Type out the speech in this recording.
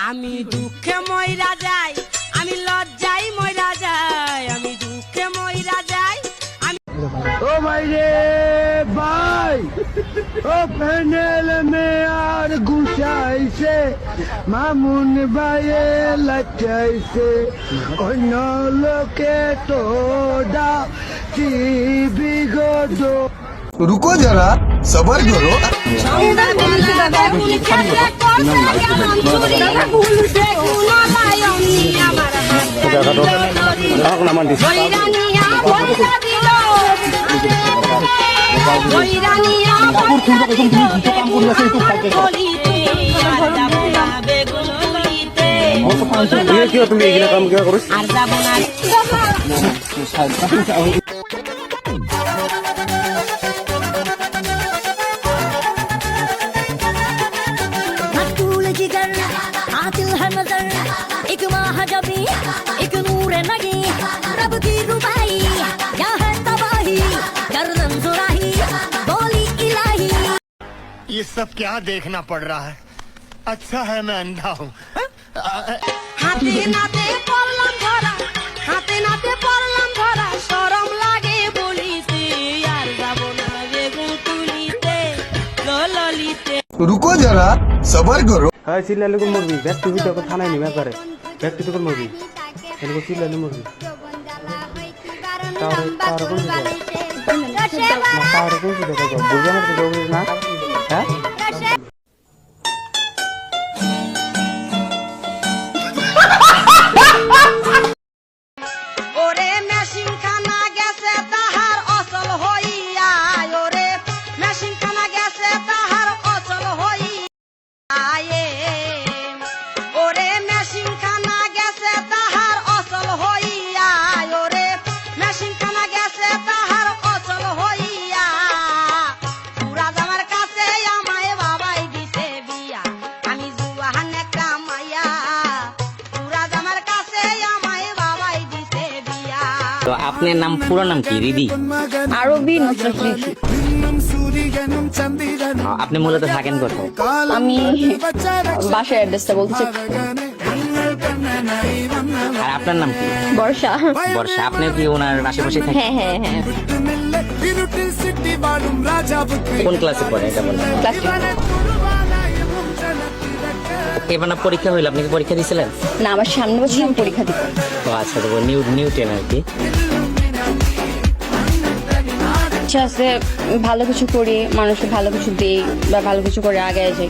আমি দুঃখে মইরা যাই, আমি লজ্জায় মইরা যাই, আমি দুঃখে মইরা যাই। ও ভাই রে ভাই, ও প্যানেল মে আর গুছাইছে, মামুন ভাইয়ে লাচাইছে, অন্য লোকে তো ডাকি বিগত। रुको जरा सबर करो। তুমি এগুলো কাম কিয়া করো? আর যাবো না। ये सब क्या देखना पड़ रहा है? अच्छा है मैं अंधा हूँ। হাতে নাতে পড়লাম ধরা, হাতে নাতে পড়লাম ধরা, শরম লাগে বলিতে, আর যাবো না বেগুন তুলিতে, ললিতে। रुको जरा सबर करो। হ্যাঁ চিল্লালে কোন মরবি? ব্যক্তি ভিতরে থানায় নিবে পারে। ব্যক্তি তো কোন মরবি? এনে চিল্লালে মরবি। তার কোন দিকে? না তার কোন দিকে দেখো? বুঝা না তো না? হ্যাঁ? ওরে মেশিন খানা গেছে তাহার অচল হইয়া, ওরে মেশিন খানা গেছে তাহার অচল হইয়া, ওরে মেশিন খানা গেছে তাহার অচল হইয়া, ওরে মেশিন খানা গেছে তাহার অচল হইয়া। পুরা জামার কাছে আমায় বাবাই দিছে বিয়া, আমি জুয়াহানে কামাইয়া, পুরা জামার কাছে আমায় বাবাই দিছে বিয়া। তো আপনার নাম পুরো নাম কি? রিদি? আরবি নুসরাত রিদি। আপনি মূলত থাকেন কোথায়? আমি বাসার অ্যাড্রেসটা বলতে চাই। আর আপনার নাম কি? বর্ষা। বর্ষা। আপনি কি ওনার আশেপাশে থাকেন? হ্যাঁ হ্যাঁ হ্যাঁ। কোন ক্লাসে পড়ে এটা বলেন? Class two. এবার না পরীক্ষা হইলো, আপনি কি পরীক্ষা দিয়েছিলেন? না, আমার সামনে বছর আমি পরীক্ষা দিব। তো আচ্ছা, তো নিউ 10 আর কি। ইচ্ছা আছে ভালো কিছু করি, মানুষকে ভালো কিছু দিই বা ভালো কিছু করে আগে যাই।